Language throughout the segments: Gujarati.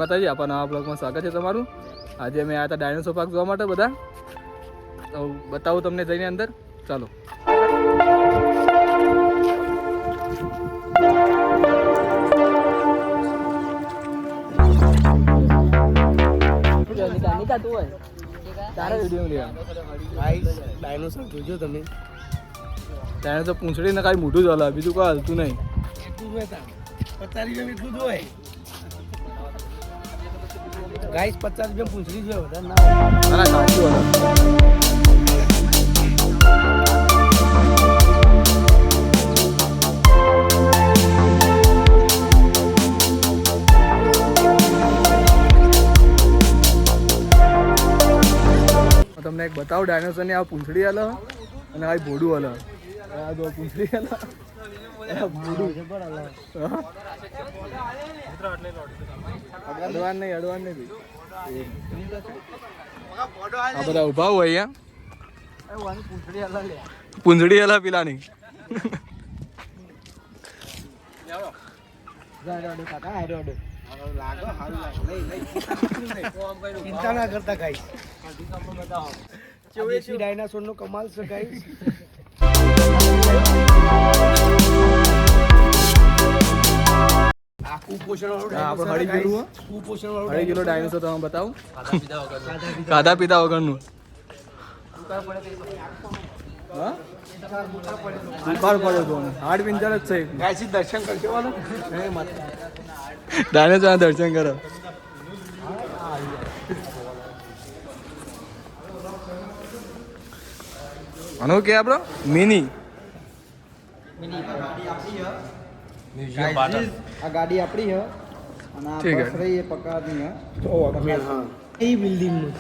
માતાજી, આપણા નવા બ્લોગમાં સ્વાગત છે તમારું. આજે અમે આવ્યા હતા ડાયનોસોર પાર્ક જોવા માટે બધા. તો બતાવું તમને જઈને અંદર, ચાલો. તારા વિડીયો લેવા ડાયનોસોર જોજો તમે. ડાયનોસોર પૂંછડી ને કાંઈ મોઢું જ હલા, બીજું કોઈ હલતું નહીં. એટલું જ હોય ગાઈસ, 50 રૂપિયા પૂંછડી જોઈએ વધારે ના. સાચું તમને એક બતાવું, ડાયનોસોરની આ પૂંછડી હાલ અને આ ભોડું હાલ. આ જો પૂંછડી હાલ, અડવાન નહીં. આ બધા ઉભા હોય અહીંયા, પૂંછડી હાલ પેલાની. ચિંતા ના કરતા ગાઈસ, ડાયનાસોર નો કમાલ છે ગાઈસ. ડાયનોસોર તમે બતાવું, ખાધા પીધા વગરનું. હાડ પિંજર જ છે. દર્શન કરજો, ડાયનોસોર દર્શન કરો. આનું કે આપણો મિની આ ગાડી આપણી હે અને આ બસ રહી એ પકારની હે. તો હા એ બિલ્ડિંગ નું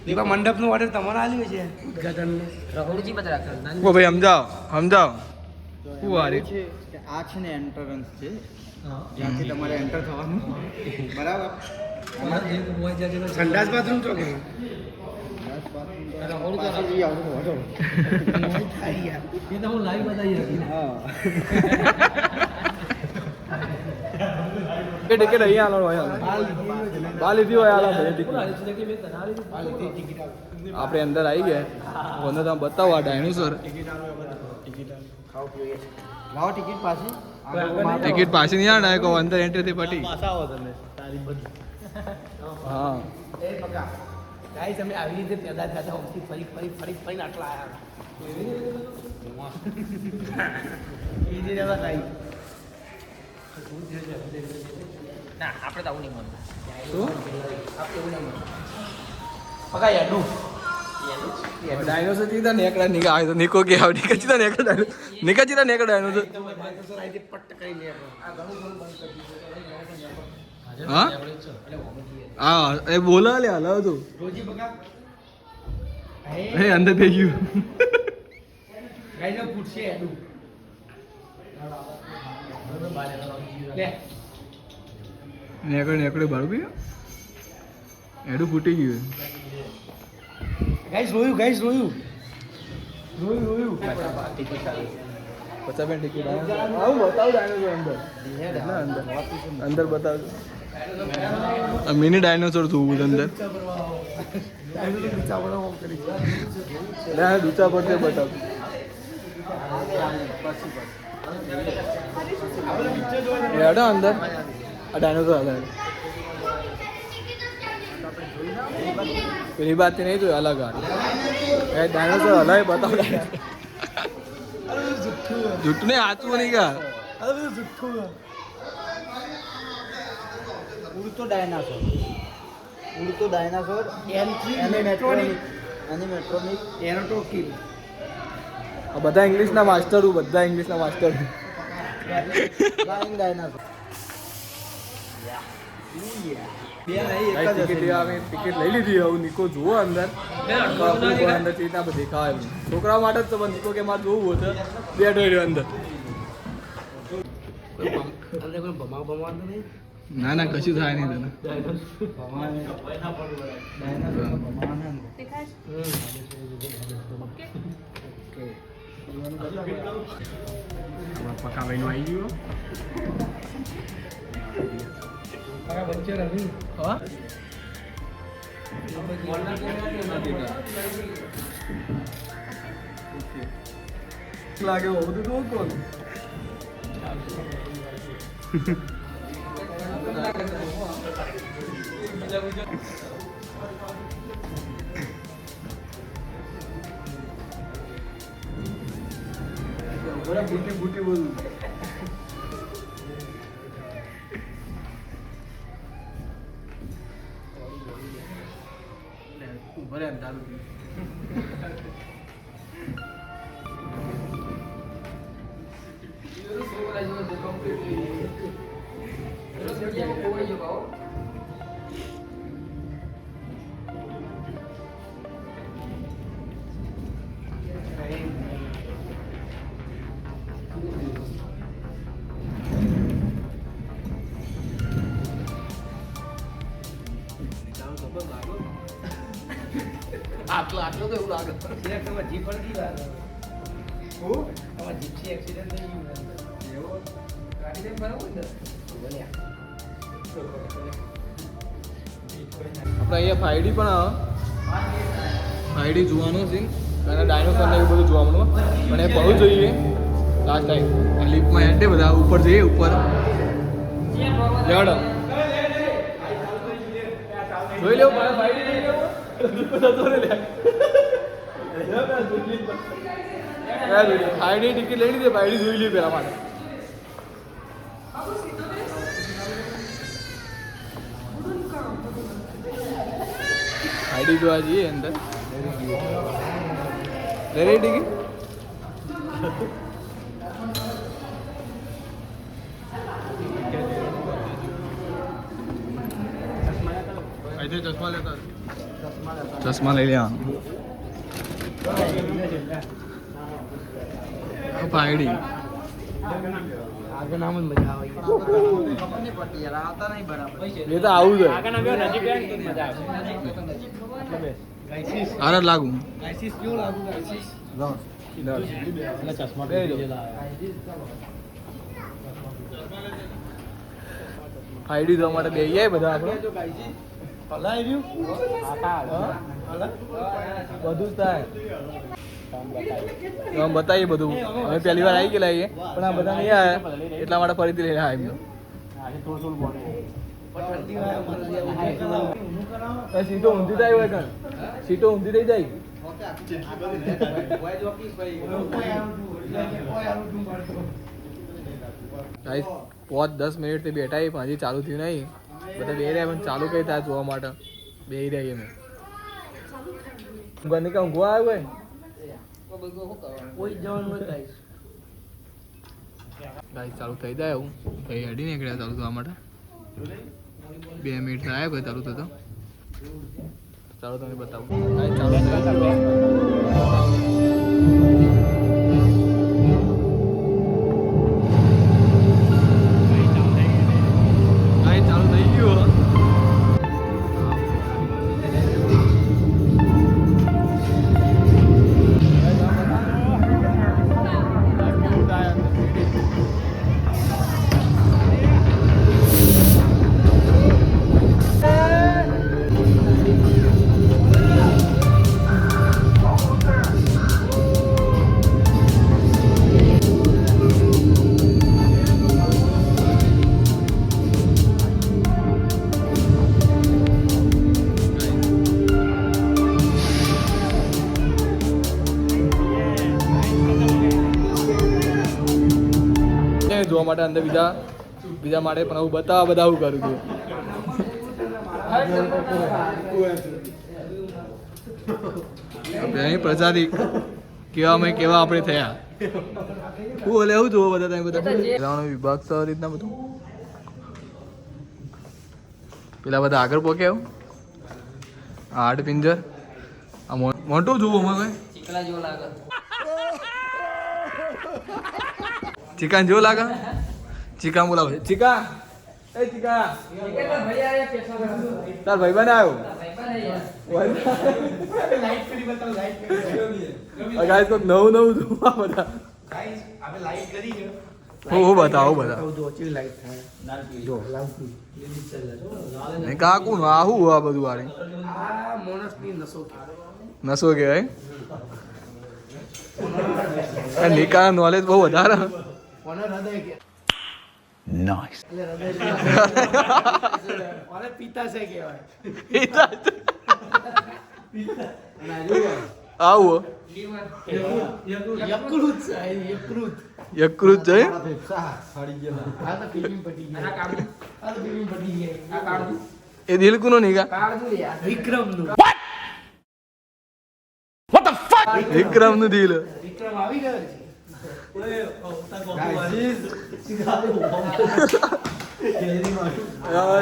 દીવા મંડપ નું ઓર્ડર તમારે આલ્યો છે ઉદ્ઘાટન નું. રહોડજી બતા રાખો. ઓ ભાઈ સમજાવો શું વારે છે કે આ છે ને એન્ટ્રન્સ છે, જ્યાંથી તમારે એન્ટર થવાનું. બરાબર. સંડાસ બાથરૂમ તો કે ટિકિટ અહીંયા આપણે અંદર આવી ગયા. મને તમે બતાવો આ ડાયનોસોર. ટિકિટ પાછી નહીં આવે ને, અંદર એન્ટ્રી થી પટી. હા ગાઈસ, અમે આવી રીતે પેદા થતા હોમથી ફરી આટલા આવ્યા. ના આપણે તો આવું નહીં મળતું. ડાયનોસોર સીધા નેકડા નીકળા આવે તો નીકો કે આવે નીકળ સીધા નેકડા ડાયનોસોર. હા હા એ બોલા લે હલાવ તું. હે અંદર થઈ ગયું. નેકડે બાળું બી એડું ફૂટી ગયું. ગાઈસ રોયું 50 બેન ટિકિટ આવું બતાવું ડાયનોસોર અંદર બતાવજો. મિની ડાયનોસોર જોવું અંદર. દૂચા પર બતાવ. અંદર આ ડાયનોસોર હલાય. પેલી વાત નહીં જોયું અલગ ડાયનોસોર હલાય બતાવ. જૂઠું નહીં, આચું નહીં કા ઉડતો ડાયનાસોર એનિમેટ્રોનિક એનોટોકિલ. બધા ઇંગ્લિશના માસ્ટર ડાયનાસોર. ટિકિટ લઈ લીધી. હવે નિકો જુઓ અંદર અંદર ચીતા દેખાય. છોકરાઓ માટે જ તો નિકો કે મારે જોવું હોય તો બેઠો રહ્યો અંદર. ના કશું થાય નહીં તને. પકાવાઈનું આવી ગયું. લાગે હોવું તો કોણ બુટી બુટી બોલું ભરે એમ ચાલુ આટલો તો એવું લાગે જીપ પડતી લાગે જીપસી એક્સિડન્ટ થઈ ગયું એવો ગાડી તેમ બરાબર છે આપણે અહીંયા ફાઈડી પણ ફાઈડી જોવાનું છે અને ડાયનોસોર ને એવું બધું જોવાનું પણ એ બહુ જોઈએ લાસ્ટ ટાઈમ લિફ્ટમાં હેડે બધા ઉપર જઈએ ઉપર લેવડો જોઈ લેવું મારે ફાઈડી જોઈ લેવું ફાઈડી ટિકિટ લઈ લીધી ફાઈડી જોઈ લી પેલા માટે ફાઈડી જોવા જઈએ અંદર લઈ ટિકિટ ચશ્મા લેતા ચશ્મા લઈ લે ફાઈડી આગળ નામ જ મજા આવે એ તો આવું છે આર લાગુ ફાઈડી જોવા માટે બે જાય બધા આપણે બધું થાય બતાવીએ બધું અમે પહેલી વાર આવી ગયેલા પણ આ બધા નહીં આવ્યા એટલા માટે ફરીથી લઈને આવી સીટો ઊંધી થાય હોય કણ સીટો ઊંધી થઈ જાય 5-10 મિનિટથી બેઠા પણ હજી ચાલુ થયું નહીં બધા બે રહ્યા પણ ચાલુ કઈ થાય જોવા માટે બે રહ્યા અમે ઊંઘવાની કાં ઊંઘવા આવ્યો હોય ગાઈસ ચાલુ થઈ જાય હું ભાઈ હેડી નીકળ્યા ચાલુ થવા માટે 2 મિનિટ થાય ભાઈ ચાલુ થતો ચાલો તમને બતાવું ચાલુ થઈ ગયું જોવા માટે અંદર બીજા માટે પણ હું બતાવવા બધા હું કરું છું પ્રજાતિ કેવા આપણે થયા હું લેવું જોવો બધા તમે બધા વિભાગ છે રીતના બધું પેલા બધા આગળ પોકે આવું હાડ પિંજર આ મોટું જોવું અમારે ચીકલા જેવો લાગે ચિકન જેવું લાગે ચિકન બોલાવે ચિકા એ ચિકા તાર ભાઈ બન આવ્યો ગાઈસ કોક નવું જોવા બધા ગાઈસ આપણે લાઈક કરી છે હું બતાવો બધા કાકુ આ હું આ બધું વાળી નસો કહેવાય નિકા નોલેજ બહુ વધારે નાઈસ આવો યકૃત છે એ દિલકુ નો નહીં કા વિક્રમ નું દિલ આવી ગયો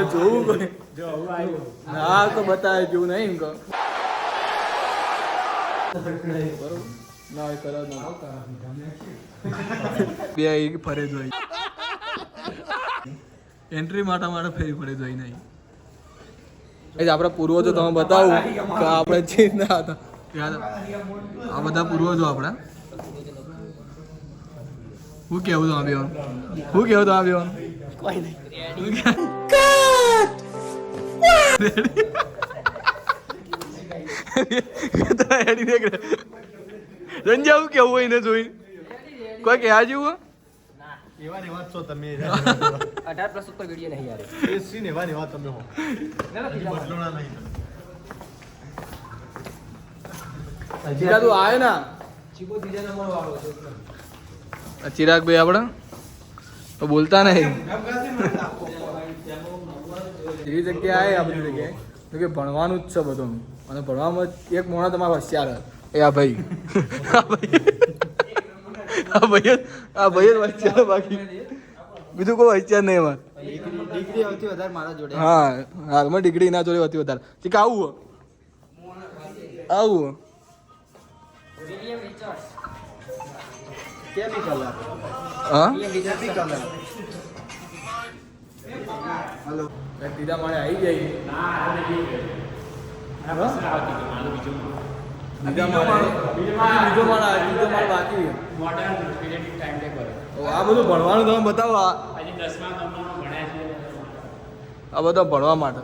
જોવું ના તો બતાવે જેવું નહીં કહો બે ફરે જોઈ એન્ટ્રી માટે ફેરી ફરે જોઈ નહીં આપણા પૂર્વજો તમે બતાવું કે આપણે ચીજ ના હતા આ બધા પૂર્વજો આપણા હું કેવું તો આવ્યો હું કેવું તો આવ્યો કોઈ નહીં રંજાવું કેવું હોય ને જોઈ કોઈ કે જેવું એવા ને વાત છો તમે 18 પ્લસ ઉપર વિડિયો નહીં યાર એ સીન એવા ને વાત તમે હો બદલોણા નહીં ચિરાગ તું આયો ના ચીકો બીજા નંબર વાળો છે ચિરાગ ભાઈ આપડા તો બોલતા નહીં એવી જગ્યાએ આ બધી જગ્યાએ તો કે ભણવાનું જ છે બધું અને ભણવામાં એક મોણા તમારો હોશિયાર એ આ ભાઈ આ ભાઈ જ હોશિયાર બાકી બીજું કોઈ હોશિયાર નહીં એમાં ડિગ્રી સૌથી વધારે મારા જોડે હા હાલમાં ડિગ્રી ના જોડે સૌથી વધારે કે આવું હા હેલો સીધા માળે આવી જાય આ બધું ભણવાનું તમે બતાવો આ બધા ભણવા માટે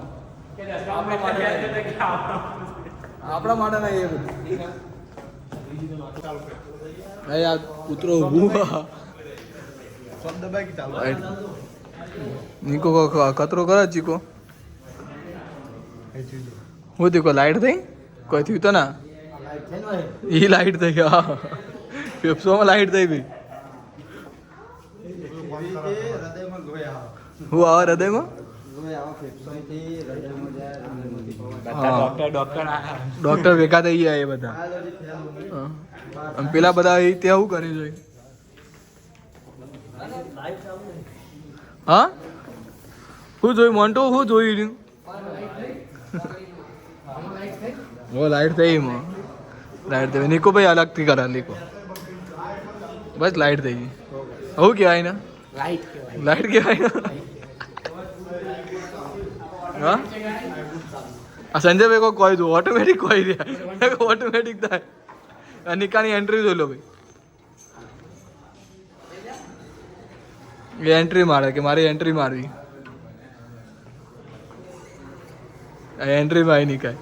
આપણા માટે નહીં એ બધું આ કૂતરો નીકો કતરો કરે ચીકો હું દીકો લાઈટ થઈ કોઈ થયું તો ના એ લાઈટ થઈ હા ફેફસોમાં લાઈટ થઈ ભાઈ હું આવા હૃદયમાં ડોક્ટર ભેગા થઈ ગયા એ બધા પેલા બધા ત્યાં શું કરી જોઈએ હા શું જોયું મોન્ટો શું જોયું वो लाइट થઈ માં લાઈટ થઈ નિકો ભાઈ અલગથી કરા લીકો બસ લાઈટ થઈ હું કહેવાય ને લાઈટ કહેવાય હા આ સંજય ભાઈ કોઈ કહી દો ઓટોમેટિક કહી દે ઓટોમેટિક થાય નિકાની એન્ટ્રી જોઈ લો ભાઈ એન્ટ્રી મારે કે મારી એન્ટ્રી મારવી એન્ટ્રી માં નિકાય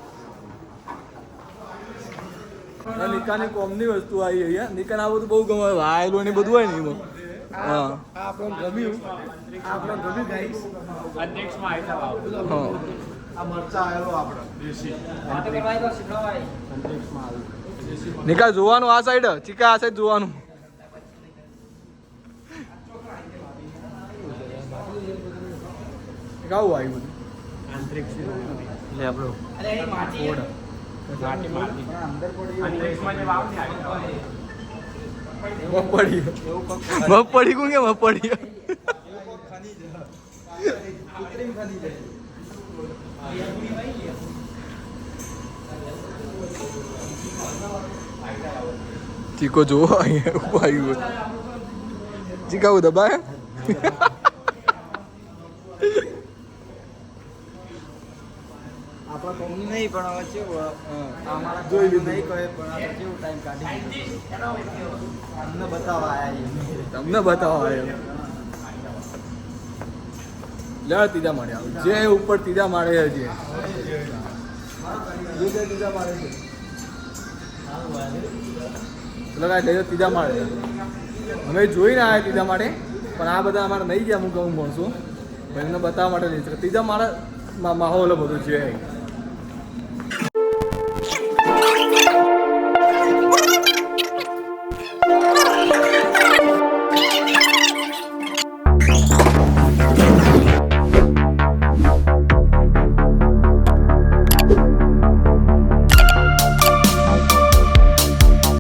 નિકાની કોમની વસ્તુ આવી અહીંયા નિકાન આ બધું બહુ ગમે વાયલો ને બધું હોય ને એમાં હા આપણે ગમ્યું ગાઈસ અધ્યક્ષમાં આવ્યા હા આ મરચા આવેલો આપણે દેશી નિકા જોવાનું આ સાઈડ ચીકા આ સાઈડ જોવાનું કાવું આવ્યું બધું આંતરિક લે આપણો અરે એ માટી માટી અંતરિક્ષમાં જે વાવ ને આવી મપડી કોણ કે મપડી કૃત્રિમ ખનીજ ચીકો જો અહીંયા આવ્યું ચીકાવું દબાય આપણા કોમની નહીં પણ હવે કેવું અમારા જોઈ લીધું નહીં કહે પણ આપણે કેવું ટાઈમ કાઢી તમને બતાવવા આવ્યા લે ત્રીજા માળે આવો જે ઉપર ત્રીજા માળે છે જે ત્રીજા માળે છે લગાય લઈ ત્રીજા માળે અમે જોઈને આવ્યા ત્રીજા માળે પણ આ બધા અમારે નહીં ગયા અમુક અમુક માણસો ભાઈને બતાવવા માટે નહીં ત્રીજા માળે માહોલ બધું છે